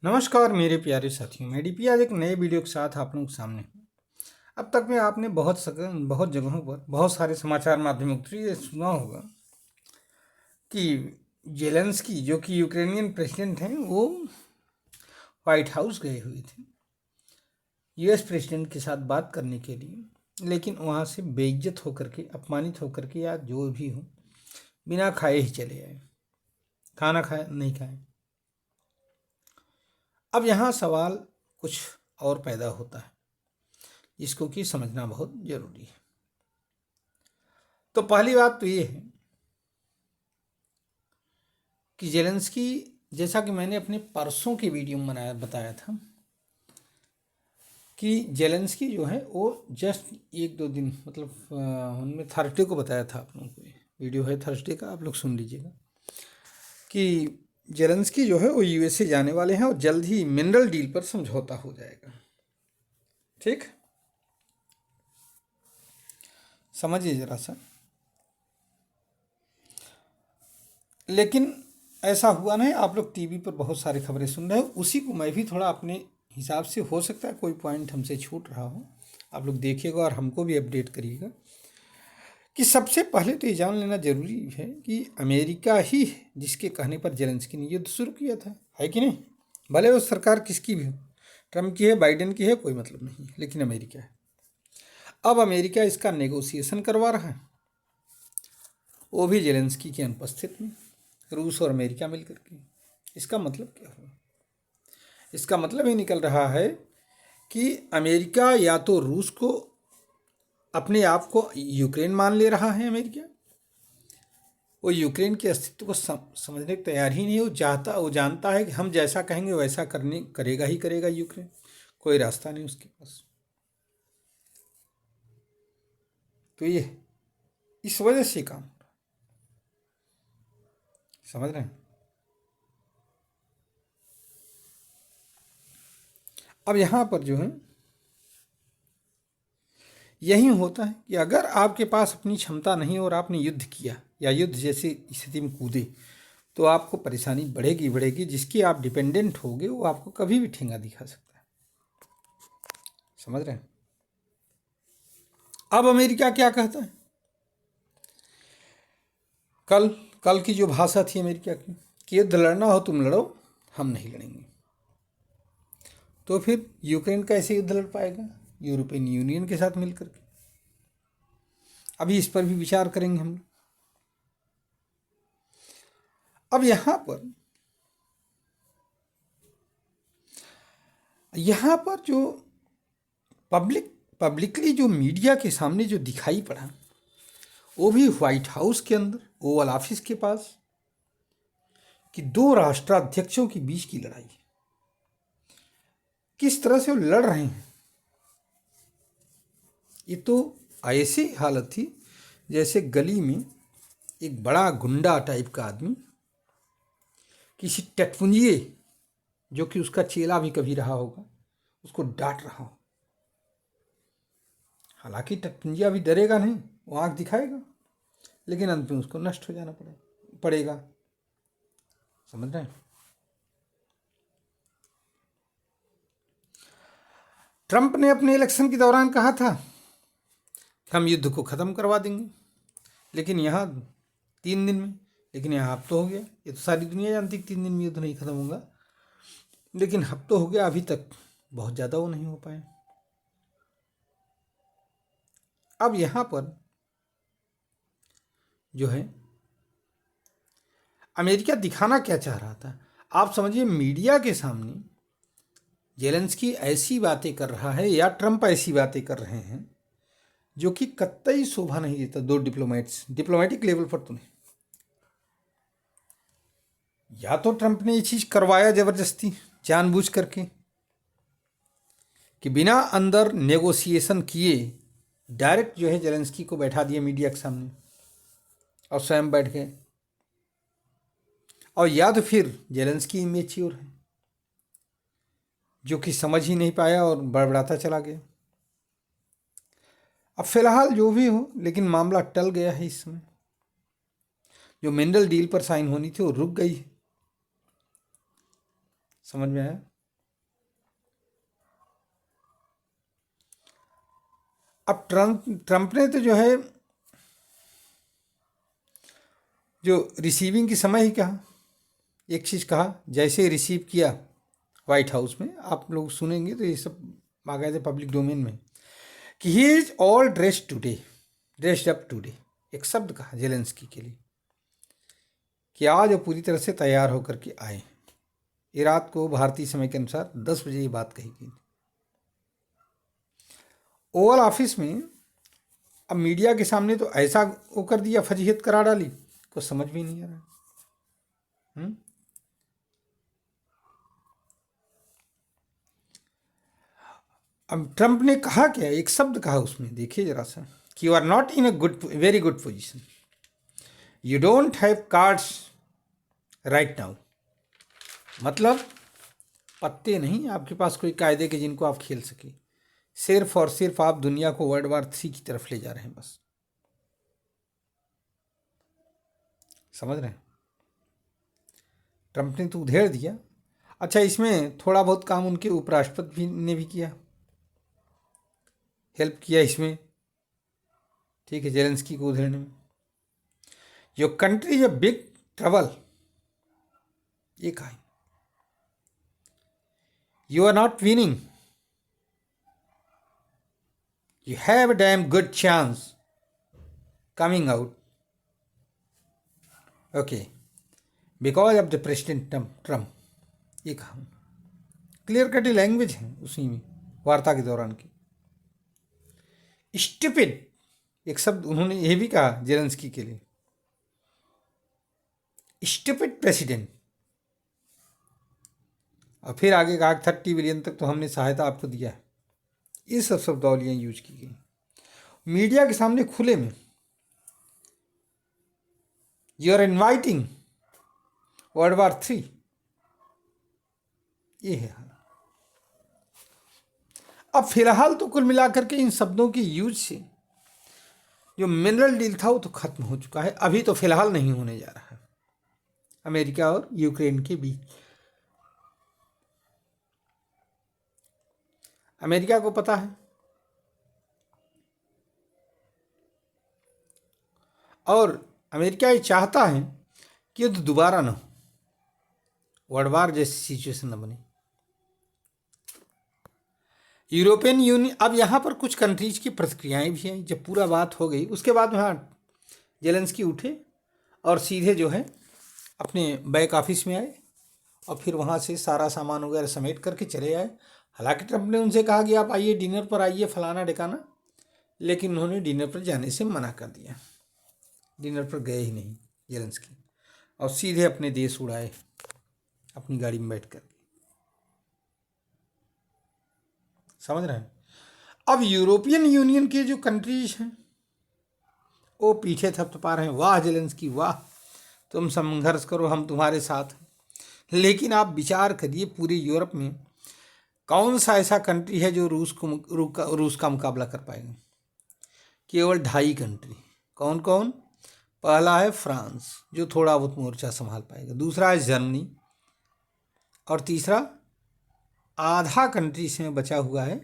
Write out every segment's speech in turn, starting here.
नमस्कार मेरे प्यारे साथियों, मैं डीपी आज एक नए वीडियो के साथ आप लोगों के सामने हूं। अब तक में आपने बहुत जगहों पर बहुत सारे समाचार माध्यमों के थ्रू ये सुना होगा कि जेलेंस्की जो कि यूक्रेनियन प्रेसिडेंट हैं वो व्हाइट हाउस गए हुए थे यूएस प्रेसिडेंट के साथ बात करने के लिए, लेकिन वहाँ से बेइज्जत होकर के, अपमानित होकर के या जो भी हो, बिना खाए ही चले आए, खाना खाए नहीं खाए। अब यहाँ सवाल कुछ और पैदा होता है जिसको कि समझना बहुत जरूरी है। तो पहली बात तो ये है कि जेलेंस्की, जैसा कि मैंने अपने परसों के वीडियो में बताया था कि जेलेंस्की जो है वो जस्ट एक दो दिन, मतलब उनमें थर्सडे को बताया था, आप लोगों को वीडियो है थर्सडे का, आप लोग सुन लीजिएगा कि जेलेंस्की जो है वो यूएसए जाने वाले हैं और जल्द ही मिनरल डील पर समझौता हो जाएगा। ठीक, समझिए जरा सा। लेकिन ऐसा हुआ नहीं, आप लोग टीवी पर बहुत सारी खबरें सुन रहे हो, उसी को मैं भी थोड़ा अपने हिसाब से, हो सकता है कोई पॉइंट हमसे छूट रहा हो, आप लोग देखिएगा और हमको भी अपडेट करिएगा कि सबसे पहले तो ये जान लेना जरूरी है कि अमेरिका ही है जिसके कहने पर जेलेंस्की ने युद्ध शुरू किया था, है कि नहीं? भले वो सरकार किसकी भी हो, ट्रम्प की है, बाइडेन की है, कोई मतलब नहीं है, लेकिन अमेरिका है। अब अमेरिका इसका नेगोशिएशन करवा रहा है, वो भी जेलेंस्की की अनुपस्थित में, रूस और अमेरिका मिलकर के। इसका मतलब क्या हुआ? इसका मतलब ये निकल रहा है कि अमेरिका या तो रूस को, अपने आप को यूक्रेन मान ले रहा है अमेरिका, वो यूक्रेन के अस्तित्व को समझने को तैयार ही नहीं। वो जानता है कि हम जैसा कहेंगे वैसा करेगा ही करेगा यूक्रेन, कोई रास्ता नहीं उसके पास। तो ये इस वजह से काम, समझ रहे हैं? अब यहाँ पर जो है यही होता है कि अगर आपके पास अपनी क्षमता नहीं और आपने युद्ध किया या युद्ध जैसी स्थिति में कूदे तो आपको परेशानी बढ़ेगी बढ़ेगी, जिसकी आप डिपेंडेंट होगे वो आपको कभी भी ठेंगा दिखा सकता है। समझ रहे हैं? अब अमेरिका क्या कहता है? कल कल की जो भाषा थी अमेरिका की कि युद्ध लड़ना हो तुम लड़ो, हम नहीं लड़ेंगे। तो फिर यूक्रेन कैसे युद्ध लड़ पाएगा? यूरोपियन यूनियन के साथ मिलकर के। अभी इस पर भी विचार करेंगे हम। अब यहाँ पर जो पब्लिकली जो मीडिया के सामने जो दिखाई पड़ा, वो भी व्हाइट हाउस के अंदर, ओवल ऑफिस के पास, कि दो राष्ट्राध्यक्षों के बीच की लड़ाई, किस तरह से वो लड़ रहे हैं। ये तो ऐसी हालत थी जैसे गली में एक बड़ा गुंडा टाइप का आदमी किसी टटपुंजिए, जो कि उसका चेला भी कभी रहा होगा, उसको डांट रहा हो। हालांकि टटपुंजिया भी डरेगा नहीं, वो आंख दिखाएगा, लेकिन अंत में उसको नष्ट हो जाना पड़ेगा। समझ रहे हैं? ट्रंप ने अपने इलेक्शन के दौरान कहा था कि हम युद्ध को ख़त्म करवा देंगे, लेकिन यहाँ 3 दिन में, लेकिन यहाँ हफ्तों हो गया। ये तो सारी दुनिया जानती है 3 दिन में युद्ध नहीं ख़त्म होगा, लेकिन हफ्तों हो गया, अभी तक बहुत ज़्यादा वो नहीं हो पाए। अब यहाँ पर जो है अमेरिका दिखाना क्या चाह रहा था, आप समझिए, मीडिया के सामने जेलेंस्की ऐसी बातें कर रहा है या ट्रंप ऐसी बातें कर रहे हैं जो कि कतई शोभा नहीं देता दो डिप्लोमेटिक लेवल पर। तो नहीं, या तो ट्रंप ने ये चीज करवाया जबरदस्ती जानबूझ करके कि बिना अंदर नेगोशिएशन किए डायरेक्ट जो है जेलेंस्की को बैठा दिया मीडिया के सामने और स्वयं बैठ गए, और या तो फिर जेलेंस्की इमेच्योर है जो कि समझ ही नहीं पाया और बड़बड़ाता चला गया। अब फिलहाल जो भी हो, लेकिन मामला टल गया है। इस समय जो मिनरल डील पर साइन होनी थी वो रुक गई है। समझ में आया? अब ट्रंप ने तो जो है जो रिसीविंग की समय ही कहा, एक चीज़ कहा, जैसे रिसीव किया वाइट हाउस में, आप लोग सुनेंगे तो ये सब आ गए थे पब्लिक डोमेन में, कि he is all dressed up today. एक शब्द कहा जेलेंस्की के लिए कि आज वो पूरी तरह से तैयार होकर के आए। ये रात को भारतीय समय के अनुसार 10 बजे ये बात कही गई। ओवल ऑफिस में अब मीडिया के सामने तो ऐसा वो कर दिया, फजीहत करा डाली, को समझ भी नहीं आ रहा। अब ट्रंप ने कहा क्या, एक शब्द कहा उसमें, देखिए जरा सा, कि you are not in a very good position, you don't have cards right now. मतलब पत्ते नहीं आपके पास कोई कायदे के जिनको आप खेल सके, सिर्फ और सिर्फ आप दुनिया को वर्ल्ड वार 3 की तरफ ले जा रहे हैं बस। समझ रहे हैं? ट्रंप ने तो उधेड़ दिया। अच्छा, इसमें थोड़ा बहुत काम उनके उपराष्ट्रपति ने भी किया, हेल्प किया इसमें, ठीक है, जेलेंस्की को उधेड़ने में। Your country is a big trouble, ये कहा, you are not winning, you have a damn good chance coming out, okay, because of the President Trump। ये कहा, क्लियर कटी लैंग्वेज है उसी में वार्ता के दौरान की। स्टूपिड एक शब्द उन्होंने ये भी कहा जेलेंस्की के लिए, स्टूपिड प्रेसिडेंट। और फिर आगे कहा 30 बिलियन तक तो हमने सहायता आपको दिया है। ये सब शब्दावलियाँ यूज की गई मीडिया के सामने खुले में। You are inviting world war 3, ये है। अब फिलहाल तो कुल मिलाकर के इन शब्दों की यूज से जो मिनरल डील था वो तो खत्म हो चुका है, अभी तो फिलहाल नहीं होने जा रहा है अमेरिका और यूक्रेन के बीच। अमेरिका को पता है और अमेरिका ये चाहता है कि युद्ध दोबारा न हो, वर्ल्ड वार जैसी सिचुएशन न बने। यूरोपियन यूनियन, अब यहाँ पर कुछ कंट्रीज की प्रतिक्रियाएं भी हैं। जब पूरा बात हो गई उसके बाद वहाँ जेलेंस्की उठे और सीधे जो है अपने बैक ऑफिस में आए और फिर वहाँ से सारा सामान वगैरह समेट करके चले आए। हालांकि ट्रंप ने उनसे कहा कि आप आइए, डिनर पर आइए, फलाना ढिकाना, लेकिन उन्होंने डिनर पर जाने से मना कर दिया। डिनर पर गए ही नहीं जेलेंस्की और सीधे अपने देश उड़ाए अपनी गाड़ी में बैठ कर। समझ रहे हैं? अब यूरोपियन यूनियन के जो कंट्रीज हैं वो पीछे थपथपा रहे हैं, वाह जेलेंस्की वाह, तुम संघर्ष करो, हम तुम्हारे साथ हैं। लेकिन आप विचार करिए पूरे यूरोप में कौन सा ऐसा कंट्री है जो रूस का मुकाबला कर पाएगा? केवल 2.5 कंट्री। कौन कौन? पहला है फ्रांस जो थोड़ा बहुत मोर्चा संभाल पाएगा, दूसरा है जर्मनी, और तीसरा आधा कंट्री से बचा हुआ है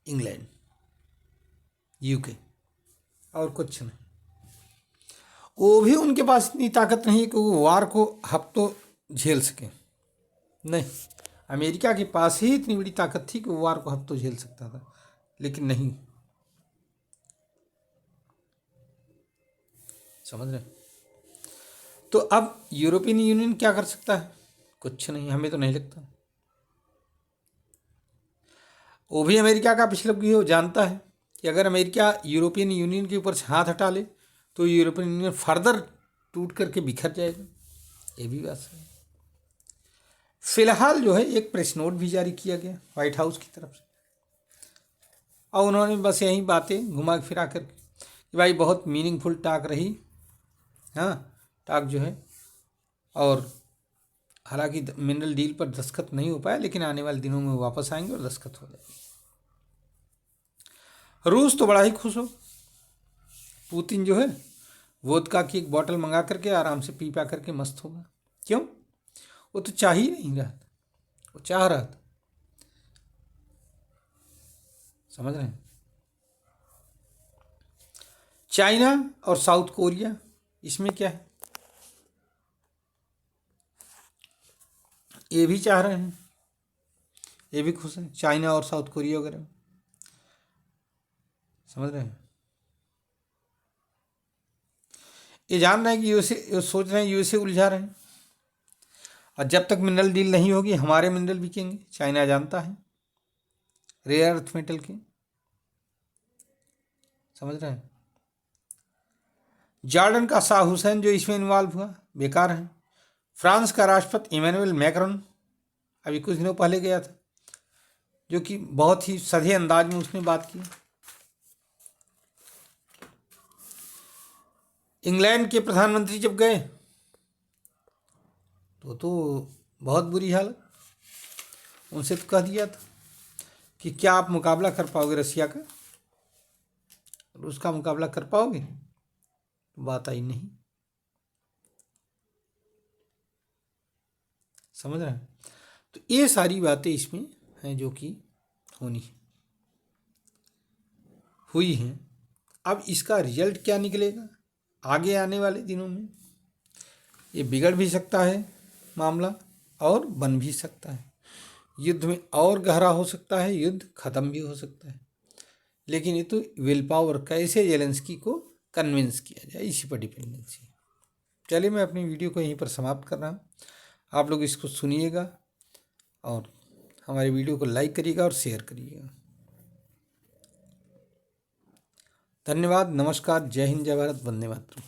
इंग्लैंड, यूके, और कुछ नहीं। वो भी उनके पास इतनी ताकत नहीं कि वो वार को हफ्तों झेल सके। नहीं, अमेरिका के पास ही इतनी बड़ी ताकत थी कि वो वार को हफ्तों झेल सकता था, लेकिन नहीं। समझ रहे? तो अब यूरोपियन यूनियन क्या कर सकता है? कुछ नहीं, हमें तो नहीं लगता। वो भी अमेरिका का पिछले वो जानता है कि अगर अमेरिका यूरोपियन यूनियन के ऊपर से हाथ हटा ले तो यूरोपियन यूनियन फर्दर टूट करके बिखर जाएगा। ये भी बात है। फिलहाल जो है एक प्रेस नोट भी जारी किया गया व्हाइट हाउस की तरफ से, और उन्होंने बस यही बातें घुमा फिरा कर कि भाई बहुत मीनिंगफुल टॉक रही, हाँ टॉक जो है, और हालांकि मिनरल डील पर दस्तखत नहीं हो पाया, लेकिन आने वाले दिनों में वापस आएंगे और दस्तखत हो जाएगी। रूस तो बड़ा ही खुश हो। पुतिन जो है वोदका की एक बॉटल मंगा करके आराम से पी पा करके मस्त होगा। क्यों? वो तो चाह ही नहीं रहा था। वो चाह रहा था। समझ रहे हैं? चाइना और साउथ कोरिया, इसमें क्या है, ये भी चाह रहे हैं, ये भी खुश हैं चाइना और साउथ कोरिया वगैरह। समझ रहे हैं? ये जान रहे हैं कि यूएसए, सोच रहे हैं यूएसए उलझा रहे हैं, और जब तक मिनरल डील नहीं होगी हमारे मिनरल बिकेंगे, चाइना जानता है, रेयर अर्थ मेटल के। समझ रहे हैं? जॉर्डन का शाह हुसैन जो इसमें इन्वॉल्व हुआ बेकार है। फ्रांस का राष्ट्रपति इमैनुअल मैक्रोन अभी कुछ दिनों पहले गया था, जो कि बहुत ही सधे अंदाज में उसने बात की। इंग्लैंड के प्रधानमंत्री जब गए तो बहुत बुरी हालत, उनसे तो कह दिया था कि क्या आप मुकाबला कर पाओगे रसिया का, रूस का मुकाबला कर पाओगे? बात आई नहीं। समझ रहे हैं? तो ये सारी बातें इसमें हैं जो कि होनी हुई हैं। अब इसका रिजल्ट क्या निकलेगा आगे आने वाले दिनों में, ये बिगड़ भी सकता है मामला और बन भी सकता है, युद्ध में और गहरा हो सकता है, युद्ध खत्म भी हो सकता है। लेकिन ये तो विल पावर, कैसे जेलेंस्की को कन्विंस किया जाए, इसी पर डिपेंडेंसी। चलिए मैं अपनी वीडियो को यहीं पर समाप्त कर रहा हूँ। आप लोग इसको सुनिएगा और हमारी वीडियो को लाइक करिएगा और शेयर करिएगा। धन्यवाद, नमस्कार, जय हिंद, जय भारत, वंदे मातरम।